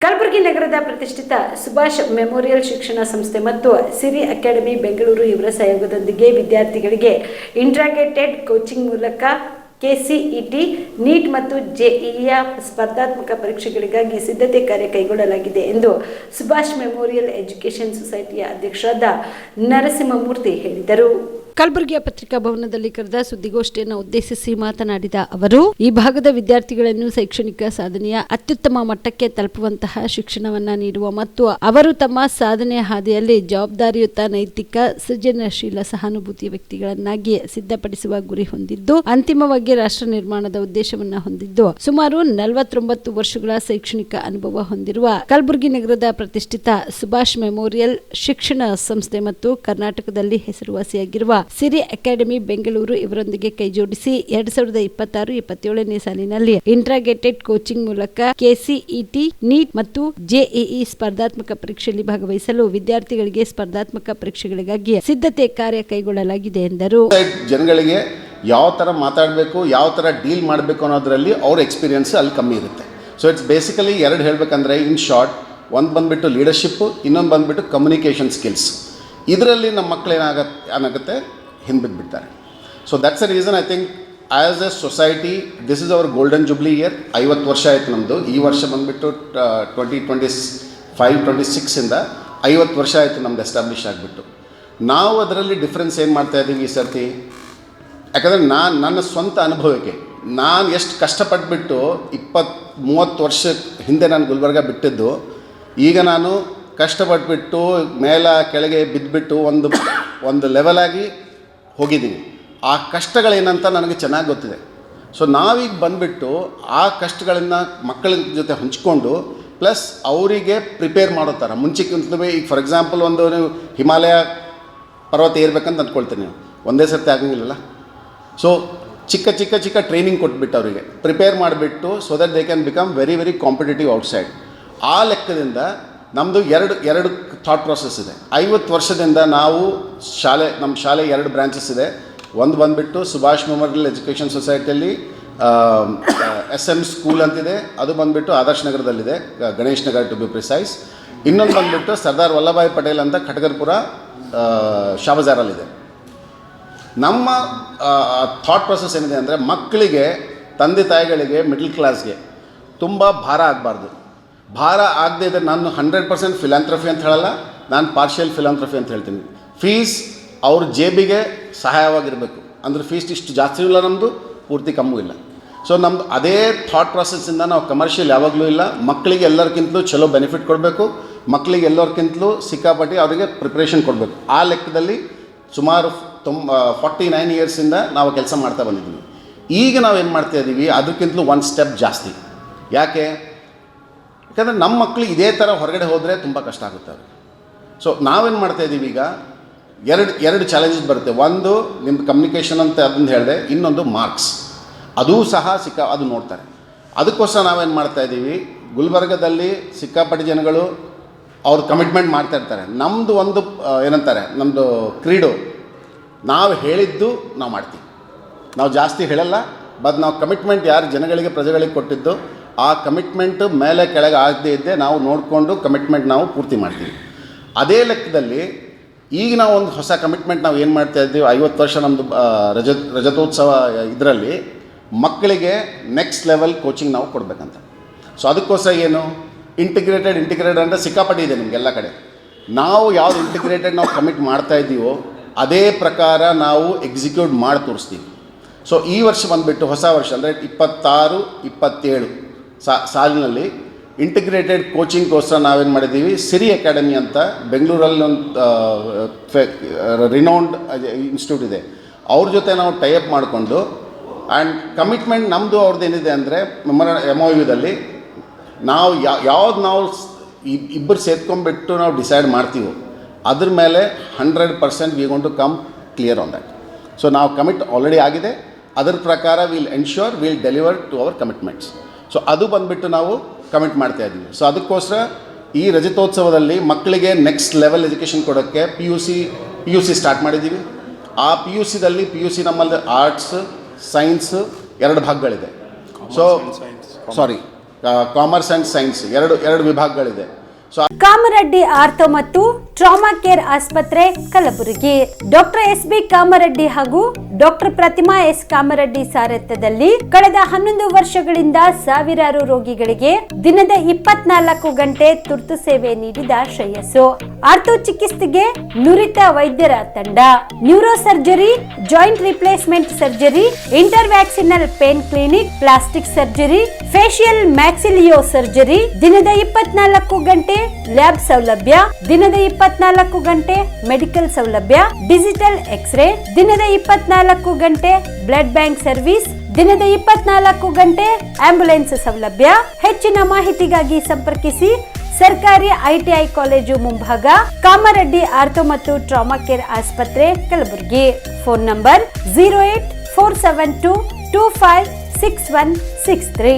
ಕಲಬುರಗಿ ನಗರದ ಪ್ರತಿಷ್ಠಿತ ಸುಭಾಷ್ ಮೆಮೋರಿಯಲ್ ಶಿಕ್ಷಣ ಸಂಸ್ಥೆ ಮತ್ತು ಸಿರಿ ಅಕಾಡೆಮಿ ಬೆಂಗಳೂರು ಇವರ ಸಹಯೋಗದೊಂದಿಗೆ ವಿದ್ಯಾರ್ಥಿಗಳಿಗೆ ಇಂಟ್ರಾಗೇಟೆಡ್ ಕೋಚಿಂಗ್ ಮೂಲಕ ಕೆಸಿಇಟಿ, ನೀಟ್ ಮತ್ತು ಜೆಇಇಯ ಸ್ಪರ್ಧಾತ್ಮಕ ಪರೀಕ್ಷೆಗಳಿಗಾಗಿ ಸಿದ್ಧತೆ ಕಾರ್ಯ ಕೈಗೊಳ್ಳಲಾಗಿದೆ ಎಂದು ಸುಭಾಷ್ ಮೆಮೋರಿಯಲ್ ಎಜುಕೇಷನ್ ಸೊಸೈಟಿಯ ಅಧ್ಯಕ್ಷರಾದ ನರಸಿಂಹಮೂರ್ತಿ ಹೇಳಿದರು. ಕಲಬುರಗಿಯ ಪತ್ರಿಕಾ ಭವನದಲ್ಲಿ ಕರೆದ ಸುದ್ದಿಗೋಷ್ಠಿಯನ್ನು ಉದ್ದೇಶಿಸಿ ಮಾತನಾಡಿದ ಅವರು, ಈ ಭಾಗದ ವಿದ್ಯಾರ್ಥಿಗಳನ್ನು ಶೈಕ್ಷಣಿಕ ಸಾಧನೆಯ ಅತ್ಯುತ್ತಮ ಮಟ್ಟಕ್ಕೆ ತಲುಪುವಂತಹ ಶಿಕ್ಷಣವನ್ನ ನೀಡುವ ಮತ್ತು ಅವರು ತಮ್ಮ ಸಾಧನೆಯ ಹಾದಿಯಲ್ಲಿ ಜವಾಬ್ದಾರಿಯುತ, ನೈತಿಕ, ಸೃಜನಶೀಲ, ಸಹಾನುಭೂತಿಯ ವ್ಯಕ್ತಿಗಳನ್ನಾಗಿ ಸಿದ್ಧಪಡಿಸುವ ಗುರಿ ಹೊಂದಿದ್ದು, ಅಂತಿಮವಾಗಿ ರಾಷ್ಟ್ರ ನಿರ್ಮಾಣದ ಉದ್ದೇಶವನ್ನ ಹೊಂದಿದ್ದು, ಸುಮಾರು 49 ವರ್ಷಗಳ ಶೈಕ್ಷಣಿಕ ಅನುಭವ ಹೊಂದಿರುವ ಕಲಬುರಗಿ ನಗರದ ಪ್ರತಿಷ್ಠಿತ ಸುಭಾಷ್ ಮೆಮೋರಿಯಲ್ ಶಿಕ್ಷಣ ಸಂಸ್ಥೆ ಮತ್ತು ಕರ್ನಾಟಕದಲ್ಲಿ ಹೆಸರುವಾಸಿಯಾಗಿರುವ ಸಿರಿ ಅಕಾಡೆಮಿ ಬೆಂಗಳೂರು ಇವರೊಂದಿಗೆ ಕೈಜೋಡಿಸಿ 2026-27ನೇ ಸಾಲಿನಲ್ಲಿ ಇಂಟ್ರಾಗೇಟೆಡ್ ಕೋಚಿಂಗ್ ಮೂಲಕ ಕೆಸಿಇಟಿ, ನೀಟ್ ಮತ್ತು ಜೆಇಇ ಸ್ಪರ್ಧಾತ್ಮಕ ಪರೀಕ್ಷೆಯಲ್ಲಿ ಭಾಗವಹಿಸಲು ವಿದ್ಯಾರ್ಥಿಗಳಿಗೆ ಸ್ಪರ್ಧಾತ್ಮಕ ಪರೀಕ್ಷೆಗಳಿಗಾಗಿ ಸಿದ್ಧತೆ ಕಾರ್ಯ ಕೈಗೊಳ್ಳಲಾಗಿದೆ ಎಂದರು. ಜನಗಳಿಗೆ ಯಾವ ಥರ ಮಾತಾಡಬೇಕು, ಯಾವ ಥರ ಡೀಲ್ ಮಾಡಬೇಕು ಅನ್ನೋದರಲ್ಲಿ ಅವ್ರ ಎಕ್ಸ್ಪೀರಿಯನ್ಸ್ ಅಲ್ಲಿ ಕಮ್ಮಿ ಇರುತ್ತೆ. ಸೊ ಇಟ್ಸ್ ಬೇಸಿಕಲಿ ಎರಡು ಹೇಳಬೇಕಂದ್ರೆ, ಇನ್ ಶಾರ್ಟ್, ಒಂದು ಬಂದುಬಿಟ್ಟು ಲೀಡರ್ಶಿಪ್ಪು, ಇನ್ನೊಂದು ಬಂದುಬಿಟ್ಟು ಕಮ್ಯುನಿಕೇಷನ್ ಸ್ಕಿಲ್ಸ್. ಇದರಲ್ಲಿ ನಮ್ಮ ಮಕ್ಕಳು ಏನಾಗುತ್ತೆ ಹಿಂದ್ಬಿದ್ಬಿಡ್ತಾರೆ. So that's a reason I think as a society this is our golden jubilee year. 50 ವರ್ಷ ಆಯಿತು ನಮ್ಮದು. ಈ ವರ್ಷ ಬಂದುಬಿಟ್ಟು 2025-26 50 ವರ್ಷ ಆಯಿತು ನಮ್ದು ಎಸ್ಟಾಬ್ಲಿಷ್ ಆಗಿಬಿಟ್ಟು. ನಾವು ಅದರಲ್ಲಿ ಡಿಫ್ರೆನ್ಸ್ ಏನು ಮಾಡ್ತಾಯಿದ್ದೀವಿ ಈ ಸರ್ತಿ, ಯಾಕಂದರೆ ನನ್ನ ಸ್ವಂತ ಅನುಭವಕ್ಕೆ ನಾನು ಎಷ್ಟು ಕಷ್ಟಪಟ್ಟುಬಿಟ್ಟು 20-30 ವರ್ಷ ಹಿಂದೆ ನಾನು ಗುಲ್ಬರ್ಗ ಬಿಟ್ಟಿದ್ದು, ಈಗ ನಾನು ಕಷ್ಟಪಟ್ಬಿಟ್ಟು ಕೆಳಗೆ ಬಿದ್ದುಬಿಟ್ಟು ಒಂದು ಲೆವೆಲಾಗಿ ಹೋಗಿದ್ದೀನಿ. ಆ ಕಷ್ಟಗಳೇನಂತ ನನಗೆ ಚೆನ್ನಾಗಿ ಗೊತ್ತಿದೆ. ಸೊ ನಾವೀಗ ಬಂದುಬಿಟ್ಟು ಆ ಕಷ್ಟಗಳನ್ನು ಮಕ್ಕಳ ಜೊತೆ ಹಂಚ್ಕೊಂಡು ಪ್ಲಸ್ ಅವರಿಗೆ ಪ್ರಿಪೇರ್ ಮಾಡೋ ಥರ ಮುಂಚೆಕ್ಕಿಂತಲೂ, ಈಗ ಫಾರ್ ಎಕ್ಸಾಂಪಲ್ ಒಂದು ನೀವು ಹಿಮಾಲಯ ಪರ್ವತ ಏರ್ಬೇಕಂತ ಅಂದ್ಕೊಳ್ತೀನಿ, ನೀವು ಒಂದೇ ಸರ್ತಿ ಆಗಂಗಿಲ್ಲಲ್ಲ. ಸೊ ಚಿಕ್ಕ ಟ್ರೈನಿಂಗ್ ಕೊಟ್ಬಿಟ್ಟು ಅವರಿಗೆ ಪ್ರಿಪೇರ್ ಮಾಡಿಬಿಟ್ಟು so that they can become very very competitive outside. ಆ ಲೆಕ್ಕದಿಂದ ನಮ್ಮದು ಎರಡು ಥಾಟ್ ಪ್ರಾಸೆಸ್ ಇದೆ. 50 ವರ್ಷದಿಂದ ನಾವು ನಮ್ಮ ಶಾಲೆ 2 ಬ್ರಾಂಚಸ್ ಇದೆ. ಒಂದು ಬಂದುಬಿಟ್ಟು ಸುಭಾಷ್ ಮೆಮೋರಿಯಲ್ ಎಜುಕೇಷನ್ ಸೊಸೈಟಿಯಲ್ಲಿ SM ಸ್ಕೂಲ್ ಅಂತಿದೆ, ಅದು ಬಂದುಬಿಟ್ಟು ಆದರ್ಶ್ ನಗರದಲ್ಲಿದೆ, Ganesh Nagar to be precise. ಇನ್ನೊಂದು ಬಂದುಬಿಟ್ಟು ಸರ್ದಾರ್ ವಲ್ಲಭಾಯ್ ಪಟೇಲ್ ಅಂತ ಖಟಗರ್ಪುರ ಶಾಬಜಾರಲ್ಲಿದೆ. ನಮ್ಮ ಥಾಟ್ ಪ್ರಾಸೆಸ್ ಏನಿದೆ ಅಂದರೆ, ಮಕ್ಕಳಿಗೆ, ತಂದೆ ತಾಯಿಗಳಿಗೆ, ಮಿಡ್ಲ್ ಕ್ಲಾಸ್ಗೆ ತುಂಬ ಭಾರ ಆಗಬಾರ್ದು. ಭಾರ ಆಗದೆ ಇದ್ದರೆ ನಾನು 100% ಫಿಲಾಂಥ್ರಫಿ ಅಂತ ಹೇಳಲ್ಲ, ನಾನು ಪಾರ್ಷಿಯಲ್ ಫಿಲಾಂಥ್ರಫಿ ಅಂತ ಹೇಳ್ತೀನಿ. ಫೀಸ್ ಅವ್ರ ಜೇಬಿಗೆ ಸಹಾಯವಾಗಿರಬೇಕು. ಅಂದರೆ ಫೀಸ್ ಇಷ್ಟು ಜಾಸ್ತಿ ಇಲ್ಲ, ನಮ್ಮದು ಪೂರ್ತಿ ಕಮ್ಮೂ ಇಲ್ಲ. ಸೊ ನಮ್ಮದು ಅದೇ ಥಾಟ್ ಪ್ರಾಸೆಸ್ಸಿಂದ ನಾವು ಕಮರ್ಷಿಯಲ್ ಯಾವಾಗಲೂ ಇಲ್ಲ. ಮಕ್ಕಳಿಗೆ ಎಲ್ಲರಿಗಿಂತಲೂ ಚಲೋ ಬೆನಿಫಿಟ್ ಕೊಡಬೇಕು, ಮಕ್ಕಳಿಗೆ ಎಲ್ಲರಿಗಿಂತಲೂ ಸಿಕ್ಕಾಪಟ್ಟಿ ಅವರಿಗೆ ಪ್ರಿಪ್ರೇಷನ್ ಕೊಡಬೇಕು. ಆ ಲೆಕ್ಕದಲ್ಲಿ ಸುಮಾರು 49 ಇಯರ್ಸಿಂದ ನಾವು ಕೆಲಸ ಮಾಡ್ತಾ ಬಂದಿದ್ದೀವಿ. ಈಗ ನಾವೇನು ಮಾಡ್ತಾಯಿದ್ದೀವಿ, ಅದಕ್ಕಿಂತಲೂ ಒಂದು ಸ್ಟೆಪ್ ಜಾಸ್ತಿ. ಯಾಕಂದರೆ ನಮ್ಮ ಮಕ್ಕಳು ಇದೇ ಥರ ಹೊರಗಡೆ ಹೋದರೆ ತುಂಬ ಕಷ್ಟ ಆಗುತ್ತೆ ಅವ್ರಿಗೆ. ಸೊ ನಾವೇನು ಮಾಡ್ತಾಯಿದ್ದೀವಿ, ಈಗ ಎರಡು ಚಾಲೆಂಜಸ್ ಬರುತ್ತೆ. ಒಂದು ನಿಮ್ಮದು ಕಮ್ಯುನಿಕೇಷನ್ ಅಂತ ಅದನ್ನು ಹೇಳಿದೆ, ಇನ್ನೊಂದು ಮಾರ್ಕ್ಸ್. ಅದೂ ಸಹ ಅದು ನೋಡ್ತಾರೆ. ಅದಕ್ಕೋಸ್ಕರ ನಾವೇನು ಮಾಡ್ತಾಯಿದ್ದೀವಿ, ಗುಲ್ಬರ್ಗದಲ್ಲಿ ಸಿಕ್ಕಾಪಟ್ಟಿ ಜನಗಳು ಅವ್ರು ಕಮಿಟ್ಮೆಂಟ್ ಮಾಡ್ತಾಯಿರ್ತಾರೆ. ನಮ್ಮದು ಒಂದು ಏನಂತಾರೆ, ನಮ್ಮದು ಕ್ರೀಡೋ, ನಾವು ಹೇಳಿದ್ದು ನಾವು ಮಾಡ್ತೀವಿ. ನಾವು ಜಾಸ್ತಿ ಹೇಳಲ್ಲ, ಬಟ್ ನಾವು ಕಮಿಟ್ಮೆಂಟ್ ಯಾರು ಜನಗಳಿಗೆ, ಪ್ರಜೆಗಳಿಗೆ ಕೊಟ್ಟಿದ್ದು, ಆ ಕಮಿಟ್ಮೆಂಟ್ ಮೇಲೆ ಕೆಳಗೆ ಆಗದೇ ಇದ್ದೆ ನಾವು ನೋಡಿಕೊಂಡು ಕಮಿಟ್ಮೆಂಟ್ ನಾವು ಪೂರ್ತಿ ಮಾಡ್ತೀವಿ. ಅದೇ ಲೆಕ್ಕದಲ್ಲಿ ಈಗ ನಾವು ಒಂದು ಹೊಸ ಕಮಿಟ್ಮೆಂಟ್ ನಾವು ಏನು ಮಾಡ್ತಾಯಿದ್ದೀವಿ, 50 ವರ್ಷ ನಮ್ಮದು ರಜತೋತ್ಸವ ಇದರಲ್ಲಿ ಮಕ್ಕಳಿಗೆ ನೆಕ್ಸ್ಟ್ ಲೆವೆಲ್ ಕೋಚಿಂಗ್ ನಾವು ಕೊಡಬೇಕಂತ. ಸೊ ಅದಕ್ಕೋಸ್ಕರ ಏನು, ಇಂಟಿಗ್ರೇಟೆಡ್ ಅಂದರೆ ಸಿಕ್ಕಾಪಟ್ಟಿ ಇದೆ ನಿಮಗೆಲ್ಲ ಕಡೆ. ನಾವು ಯಾವುದು ಇಂಟಿಗ್ರೇಟೆಡ್ ನಾವು ಕಮಿಟ್ ಮಾಡ್ತಾಯಿದ್ದೀವೋ ಅದೇ ಪ್ರಕಾರ ನಾವು ಎಕ್ಸಿಕ್ಯೂಟ್ ಮಾಡಿ ತೋರಿಸ್ತೀವಿ. ಸೊ ಈ ವರ್ಷ ಬಂದುಬಿಟ್ಟು ಹೊಸ ವರ್ಷ ಅಂದರೆ 26-27 ಸಾಲಿನಲ್ಲಿ ಇಂಟಿಗ್ರೇಟೆಡ್ ಕೋಚಿಂಗ್ಗೋಸ್ಕರ ನಾವೇನು ಮಾಡಿದ್ದೀವಿ, ಸಿರಿ ಅಕಾಡೆಮಿ ಅಂತ ಬೆಂಗಳೂರಲ್ಲಿ ಒಂದು ರಿನೌಂಡ್ ಇನ್ಸ್ಟಿಟ್ಯೂಟ್ ಇದೆ, ಅವ್ರ ಜೊತೆ ನಾವು ಟೈಅಪ್ ಮಾಡಿಕೊಂಡು ಆ್ಯಂಡ್ ಕಮಿಟ್ಮೆಂಟ್ ನಮ್ಮದು ಅವ್ರದ್ದು ಏನಿದೆ ಅಂದರೆ, MOUದಲ್ಲಿ ನಾವು ಯಾವ್ದು ನಾವು ಇಬ್ಬರು ಸೇರ್ಕೊಂಡ್ಬಿಟ್ಟು ನಾವು ಡಿಸೈಡ್ ಮಾಡ್ತೀವೋ ಅದ್ರ ಮೇಲೆ 100% we gone to come clear on that. So ನಾವು ಕಮಿಟ್ ಆಲ್ರೆಡಿ ಆಗಿದೆ, ಅದರ ಪ್ರಕಾರ will deliver to our commitments. So ಅದು ಬಂದುಬಿಟ್ಟು ನಾವು ಕಮಿಟ್ ಮಾಡ್ತಾಯಿದ್ದೀವಿ. ಸೊ ಅದಕ್ಕೋಸ್ಕರ ಈ ರಜತೋತ್ಸವದಲ್ಲಿ ಮಕ್ಕಳಿಗೆ ನೆಕ್ಸ್ಟ್ ಲೆವೆಲ್ ಎಜುಕೇಷನ್ ಕೊಡೋಕ್ಕೆ ಪಿ ಯು ಸಿ ಸ್ಟಾರ್ಟ್ ಮಾಡಿದ್ದೀವಿ. ಆ ಪಿ ಯು ಸಿ ನಮ್ಮಲ್ಲಿ ಆರ್ಟ್ಸ್, ಸೈನ್ಸ್ 2 ಭಾಗಗಳಿದೆ. ಸೊ ಕಾಮರ್ಸ್ ಆ್ಯಂಡ್ ಸೈನ್ಸ್ ಎರಡು ವಿಭಾಗಗಳಿದೆ. ಸೊ ಕಾಮರೆಡ್ಡಿ ಆರ್ಥೋ ಮತ್ತು ಟ್ರಾಮಾ ಕೇರ್ ಆಸ್ಪತ್ರೆ ಕಲಬುರಗಿ. ಡಾಕ್ಟರ್ SB ಕಾಮರೆಡ್ಡಿ ಹಾಗೂ ಡಾಕ್ಟರ್ ಪ್ರತಿಮಾ S ಕಾಮರೆಡ್ಡಿ ಸಾರಥ್ಯದಲ್ಲಿ ಕಳೆದ 11 ವರ್ಷಗಳಿಂದ ಸಾವಿರಾರು ರೋಗಿಗಳಿಗೆ ದಿನದ 24 ಗಂಟೆ ತುರ್ತು ಸೇವೆ ನೀಡಿದ ಶ್ರೇಯಸ್ಸು. ಆರ್ಥೋ ಚಿಕಿತ್ಸೆಗೆ ನುರಿತ ವೈದ್ಯರ ತಂಡ, neuro surgery, joint replacement surgery, interventional pain clinic, plastic surgery, facial maxillo surgery, ದಿನದ 24 ಗಂಟೆ ಲ್ಯಾಬ್ ಸೌಲಭ್ಯ, ದಿನದ 24 ಗಂಟೆ ಮೆಡಿಕಲ್ ಸೌಲಭ್ಯ, ಡಿಜಿಟಲ್ ಎಕ್ಸ್ರೇ, ದಿನದ 24 ಗಂಟೆ ಬ್ಲಡ್ ಬ್ಯಾಂಕ್ ಸರ್ವಿಸ್, ದಿನದ 24 ಗಂಟೆ ಆಂಬ್ಯುಲೆನ್ಸ್ ಸೌಲಭ್ಯ. ಹೆಚ್ಚಿನ ಮಾಹಿತಿಗಾಗಿ ಸಂಪರ್ಕಿಸಿ ಸರ್ಕಾರಿ ITI ಕಾಲೇಜು ಮುಂಭಾಗ, ಕಾಮರೆಡ್ಡಿ ಆರ್ಥೋ ಮತ್ತು ಟ್ರಾಮಾ ಕೇರ್ ಆಸ್ಪತ್ರೆ ಕಲಬುರಗಿ. Phone number 084722566163.